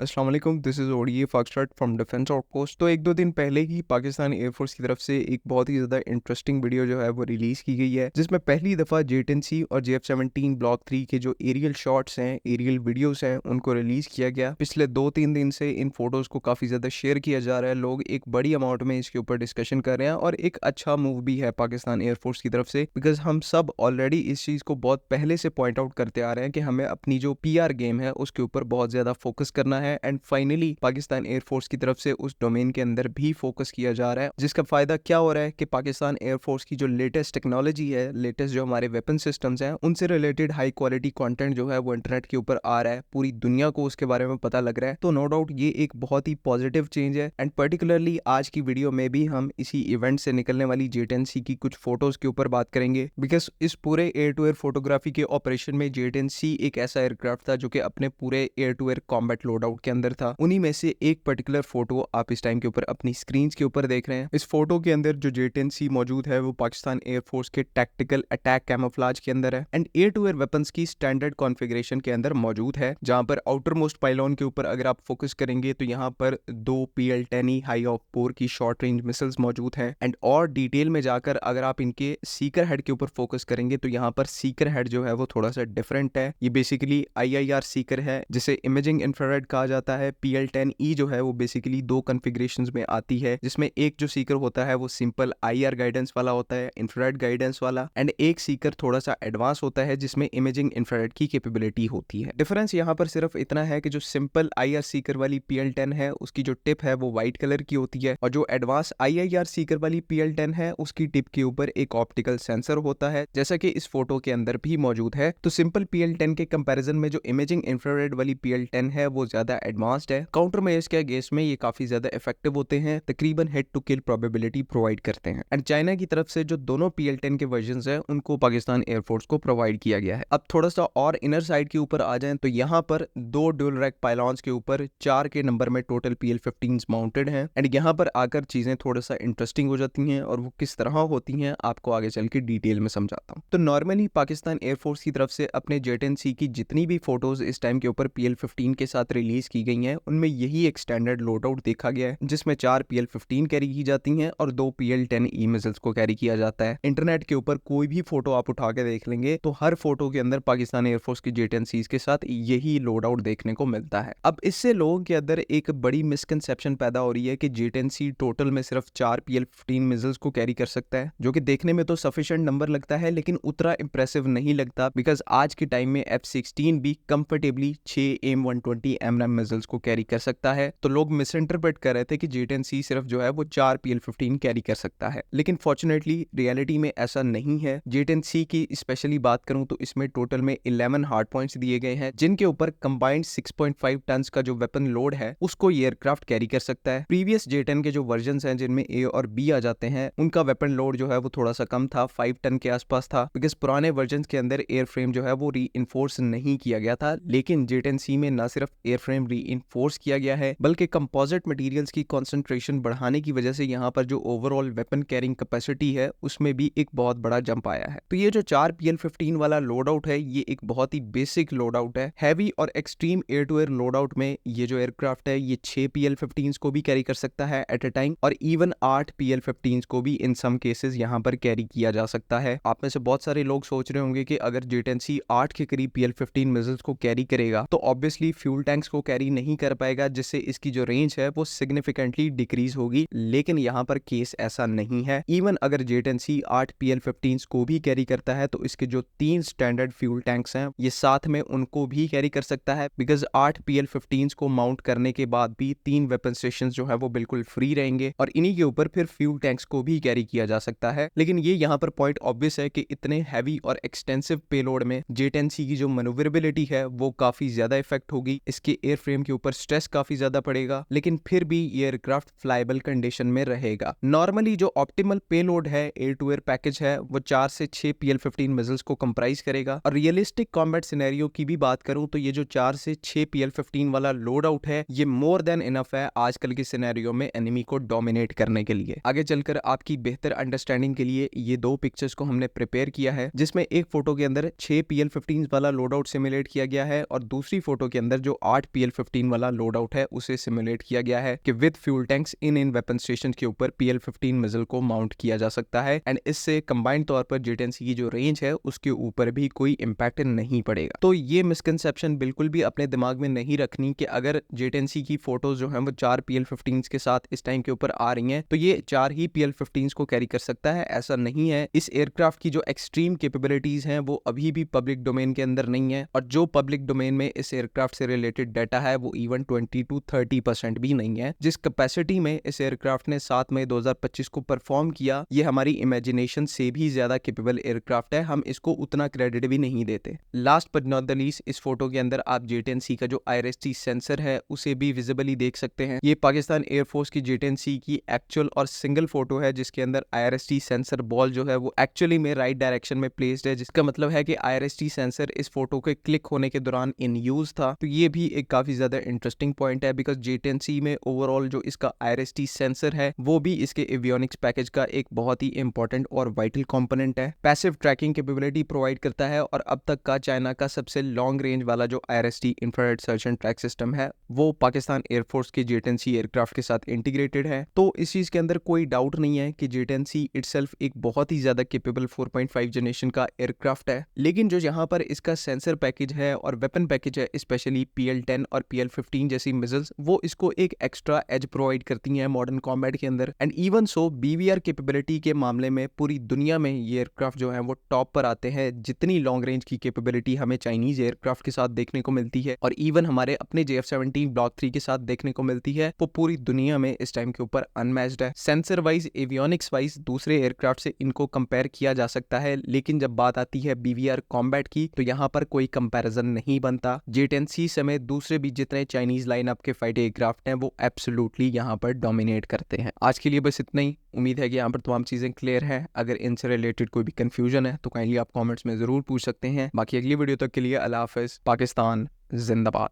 अस्सलाम वालेकुम, this is ODA foxtrot from defence outpost. तो 1-2 दिन पहले ही पाकिस्तान एयरफोर्स की तरफ से एक बहुत ही ज़्यादा इंटरेस्टिंग वीडियो जो है वो रिलीज़ की गई है, जिसमें पहली दफ़ा J-10C और JF-17 ब्लॉक 3 के जो एरियल शॉट्स हैं, एरियल वीडियोज़ हैं, उनको रिलीज़ किया गया। पिछले 2-3 दिन से इन फोटोज़ को काफ़ी ज़्यादा शेयर किया जा रहा है, लोग एक बड़ी अमाउंट में इसके ऊपर डिस्कशन कर रहे हैं और एक अच्छा मूव भी है पाकिस्तान एयरफोर्स की तरफ से, बिकॉज़ हम सब ऑलरेडी इस चीज़ को बहुत पहले से पॉइंट आउट करते आ रहे हैं कि हमें अपनी जो पीआर गेम है उसके ऊपर बहुत ज़्यादा फोकस करना है एंड फाइनली पाकिस्तान एयरफोर्स की तरफ से उस डोमेन के अंदर भी फोकस किया जा रहा है, जिसका फायदा क्या हो रहा है कि पाकिस्तान एयरफोर्स की जो लेटेस्ट टेक्नोलॉजी है, लेटेस्ट जो हमारे वेपन सिस्टम्स हैं, उनसे रिलेटेड हाई क्वालिटी कंटेंट जो है वो इंटरनेट के ऊपर आ रहा है, पूरी दुनिया को उसके बारे में पता लग रहा है। तो नो डाउट ये एक बहुत ही पॉजिटिव चेंज है एंड पर्टिकुलरली आज की वीडियो में भी हम इसी इवेंट से निकलने वाली J-10C की कुछ फोटोज के ऊपर बात करेंगे, बिकॉज इस पूरे एयर टू एयर फोटोग्राफी के ऑपरेशन में J-10C एक ऐसा एयरक्राफ्ट था जो कि अपने पूरे air to air combat load out के अंदर था। उन्हीं में से एक पर्टिकुलर फोटो आप इस टाइम के ऊपर अपनी स्क्रीन के ऊपर देख रहे हैं। इस फोटो के अंदर जो J-10C मौजूद है वो पाकिस्तान एयरफोर्स के टैक्टिकल अटैक कैमोफ्लेज के अंदर है and air to air weapons की स्टैंडर्ड कॉन्फ़िगरेशन के अंदर मौजूद है, जहां पर आउटर मोस्ट पाइलॉन के ऊपर अगर आप फोकस करेंगे तो यहाँ पर 2 PL-10E हाई ऑफ पोर की शॉर्ट रेंज मिसाइल्स मौजूद हैं एंड और डिटेल में जाकर अगर आप इनके सीकर हेड के ऊपर फोकस करेंगे तो यहाँ पर सीकर हेड जो है वो थोड़ा सा डिफरेंट है। ये बेसिकली IIR सीकर है, जिसे इमेजिंग इंफ्रारेड कहा जाता है। PL-10E जो है वो बेसिकली 2 कॉन्फ़िगरेशंस में आती है, जिसमें एक जो सीकर होता है वो सिंपल IR गाइडेंस वाला होता है, इंफ्रारेड गाइडेंस वाला, एंड एक सीकर थोड़ा सा एडवांस होता है जिसमें इमेजिंग इंफ्रारेड की कैपेबिलिटी होती है। डिफरेंस यहाँ पर सिर्फ इतना है कि जो सिंपल IR सीकर वाली PL-10 है उसकी जो टिप है वो व्हाइट कलर की होती है और जो एडवांस IIR सीकर वाली PL-10 है उसकी टिप के ऊपर एक ऑप्टिकल सेंसर होता है, जैसा कि इस फोटो के अंदर भी मौजूद है। तो सिंपल PL-10 के कंपैरिजन में जो इमेजिंग इंफ्रारेड वाली PL-10 है वो ज्यादा एडवांस्ड है। काउंटर मेजर्स के अगेंस्ट में ये काफी ज्यादा इफेक्टिव होते हैं, तकरीबन hit to kill probability provide करते हैं एंड चाइना की तरफ से जो दोनों PL-10 के वर्जन है उनको पाकिस्तान एयरफोर्स को प्रोवाइड किया गया है। अब थोड़ा सा और इनर साइड के ऊपर आ जाए तो यहाँ पर 2 ड्यूल रैक पाइलॉन्स के ऊपर 4 के नंबर में टोटल PL-15s माउंटेड हैं एंड यहाँ पर आकर चीजें थोड़ा सा इंटरेस्टिंग हो जाती हैं और वो किस तरह होती हैं आपको आगे चल के डिटेल में समझाता हूँ। तो नॉर्मली पाकिस्तान एयरफोर्स की तरफ से अपने J-10C की जितनी भी फोटोज इस टाइम के ऊपर PL-15 के साथ रिलीज की गई हैं उनमें यही एक स्टैंडर्ड लोड आउट देखा गया है, जिसमें 4 PL-15 कैरी की जाती हैं और 2 PL-10E मिसाइल्स को कैरी किया जाता है। इंटरनेट के ऊपर कोई भी फोटो आप उठा के देख लेंगे तो हर फोटो के अंदर पाकिस्तान एयरफोर्स की J-10Cs के साथ यही लोड आउट देखने को मिलता है। अब इससे लोगों के अंदर एक बड़ी मिसकंसेप्शन पैदा हो रही है कि J-10C टोटल में सिर्फ 4 PL-15 मिसाइल्स को कैरी कर सकता है, जो कि देखने में तो सफिशिएंट नंबर लगता है लेकिन उतना इंप्रेसिव नहीं लगता, बिकॉज आज के टाइम में F-16 भी कंफर्टेबली 6 AIM-120 AMRAAM मिसाइल्स को कैरी कर सकता है। तो लोग मिस इंटरप्रेट कर रहे थे कि J-10C सिर्फ जो है वो 4 PL-15 कैरी कर सकता है, लेकिन फॉर्चुनेटली रियलिटी में ऐसा नहीं है। J-10C की स्पेशली बात करूं तो इसमें टोटल में 11 हार्ड पॉइंट्स दिए गए हैं, जिनके ऊपर कंबाइंड 6.5 टन का जो वेपन लोड है उसको ये एयरक्राफ्ट कैरी कर सकता है। प्रीवियस J-10 के जो वर्जन हैं जिनमें A और B आ जाते हैं उनका वेपन लोड जो है वो थोड़ा सा कम था, 5 टन के आसपास था, बिकॉज पुराने वर्जन के अंदर एयर फ्रेम जो है वो रीइंफोर्स नहीं किया गया था। लेकिन J-10C में न सिर्फ एयर फ्रेम रीइंफोर्स किया गया है बल्कि कंपोजिट मटेरियल्स की कंसंट्रेशन बढ़ाने की वजह से यहाँ पर जो ओवरऑल वेपन कैरिंग कैपेसिटी है उसमें भी एक बहुत बड़ा जंप आया है। तो ये जो 4 PL-15 वाला लोड आउट है ये एक बहुत ही बेसिक लोड आउट है। हैवी और extreme air to air load out में ये जो एयरक्राफ्ट है ये 6 PL-15 को भी कैरी कर सकता है एट अ टाइम, और इवन 8 PL-15 को भी इन सम केसेस यहाँ पर कैरी किया जा सकता है। आप में से बहुत सारे लोग सोच रहे होंगे कि अगर J-10C 8 के करीब PL-15 मिसाइल्स को कैरी करेगा तो ऑब्वियसली फ्यूल टैंक्स को कैरी नहीं कर पाएगा, जिससे इसकी जो रेंज है वो सिग्निफिकेंटली डिक्रीज होगी, लेकिन यहाँ पर केस ऐसा नहीं है। इवन अगर J-10C 8 PL-15 को भी कैरी करता है तो इसके जो 3 स्टैंडर्ड फ्यूल टैंक्स हैं ये साथ में उनको भी कैरी कर सकता है, बिकॉज 8 PL-15 को माउंट करने के बाद भी 3 वेपन स्टेशन जो है वो बिल्कुल फ्री रहेंगे और इन्हीं के ऊपर फिर फ्यूल टैंक्स को भी कैरी किया जा सकता है। लेकिन ये यहाँ पर पॉइंट ऑब्वियस है कि इतने हैवी और एक्सटेंसिव पेलोड में J-10C की जो मैन्यूवरेबिलिटी है वो काफी ज्यादा इफेक्ट होगी, इसके एयर फ्रेम के ऊपर स्ट्रेस काफी ज्यादा पड़ेगा, लेकिन फिर भी ये एयरक्राफ्ट फ्लाइबल कंडीशन में रहेगा। नॉर्मली जो ऑप्टिमल पेलोड है एयर टू एयर पैकेज है वो 4 से 6 PL-15 मिसाइल्स को कंप्राइज करेगा, और रियलिस्टिक कॉम्बैट सिनेरियो की भी बात करूं तो ये जो 4 से 6 PL-15 वाला लोड आउट है ये मोर देन इनफ है आजकल के सिनेरियो में एनिमी को डोमिनेट करने के लिए। आगे चलकर आपकी बेहतर अंडरस्टैंडिंग के लिए ये 2 पिक्चर्स को हमने प्रिपेयर किया है, जिसमें एक फोटो के अंदर 6 PL-15 वाला लोड आउट सिमुलेट किया गया है और दूसरी फोटो के अंदर जो 8 PL-15 वाला लोड आउट है उसे सिमुलेट किया गया है कि with fuel tanks in weapon station के ऊपर PL-15 मिसाइल को माउंट किया जा सकता है एंड इससे कंबाइंड तौर पर JTNC की जो रेंज है उसके ऊपर भी कोई इम्पैक्ट नहीं पड़ेगा। तो ये मिसकंसेप्शन बिल्कुल भी अपने दिमाग में नहीं रखनी कि अगर JTNC की फोटोज जो है वो 4 PL-15 के साथ इस टाइम के ऊपर आ रही हैं तो ये 4 ही PL-15 को कैरी कर सकता है, ऐसा नहीं है। इस एयरक्राफ्ट की जो एक्सट्रीम कैपेबिलिटीज हैं वो अभी भी पब्लिक डोमेन के अंदर नहीं है और जो पब्लिक डोमेन में इस एयरक्राफ्ट से रिलेटेड डाटा है वो इवन 20 to 30% भी नहीं है। जिस कैपेसिटी में इस एयरक्राफ्ट ने 7 मई 2025 को परफॉर्म किया ये हमारी इमेजिनेशन से भी ज्यादा कैपेबल एयरक्राफ्ट है, हम इसको उतना क्रेडिट भी नहीं देते। Last but not the least, इस फोटो के अंदर आप JTNC का जो IRST सेंसर है उसे भी विजिबली देख सकते हैं। ये पाकिस्तान एयरफोर्स की JTNC की एक्चुअल और सिंगल फोटो है जिसके अंदर IRST सेंसर बॉल जो है वो एक्चुअली में राइट डायरेक्शन में प्लेस्ड है, जिसका मतलब है कि IRST सेंसर इस फोटो के क्लिक होने के दौरान इन यूज था। तो ये भी एक काफी ज्यादा इंटरेस्टिंग पॉइंट है बिकॉज JTNC में ओवरऑल जो इसका IRST सेंसर है वो भी इसके एवियोनिक्स पैकेज का एक बहुत ही इंपॉर्टेंट और वाइटल कंपोनेंट है। पैसिव ट्रैकिंग कैपेबिलिटी प्रोवाइड करता है और अब तक का चाइना का सबसे लॉन्ग रेंज वाला जो IRST infrared search and track system है वो पाकिस्तान एयरफोर्स के JTNC एयरक्राफ्ट के साथ इंटीग्रेटेड है। तो इस चीज के अंदर कोई डाउट नहीं है कि JTNC इटसेल्फ एक बहुत ही ज्यादा कैपेबल 4.5 जनरेशन का एयरक्राफ्ट है, लेकिन जो यहाँ पर इसका सेंसर पैकेज है और वेपन पैकेज है स्पेशली PL-10 और PL-15 जैसी मिसाइल्स वो इसको एक एक्स्ट्रा एज प्रोवाइड करती हैं मॉडर्न कॉम्बैट के अंदर। And even so BVR capability के मामले में पूरी दुनिया में ये एयरक्राफ्ट जो है वो टॉप पर आते हैं। जितनी लॉन्ग रेंज की कैपेबिलिटी हमें चाइनीज एयरक्राफ्ट के साथ देखने को मिलती है और इवन हमारे अपने JF-17 ब्लॉक 3 के साथ देखने को मिलती है वो पूरी दुनिया में इस टाइम के ऊपर अनमैच्ड है। सेंसर वाइज एवियोनिक्स वाइज दूसरे एयरक्राफ्ट से इनको कंपेयर किया जा सकता है, लेकिन जब बात आती है BVR कॉम्बैट की तो यहाँ पर कोई कंपैरिजन नहीं बनता। JTNC समेत दूसरे भी जितने चाइनीज लाइनअप के फाइटर एयरक्राफ्ट हैं वो एब्सोल्युटली यहाँ पर डोमिनेट करते हैं। आज के लिए बस इतना ही। उम्मीद है कि यहाँ पर तमाम चीजें क्लियर हैं। अगर इनसे रिलेटेड कोई भी कंफ्यूजन है तो काइंडली आप कमेंट्स में जरूर पूछ सकते हैं। बाकी अगली वीडियो तक के लिए अल्लाह हाफिज। पाकिस्तान जिंदाबाद।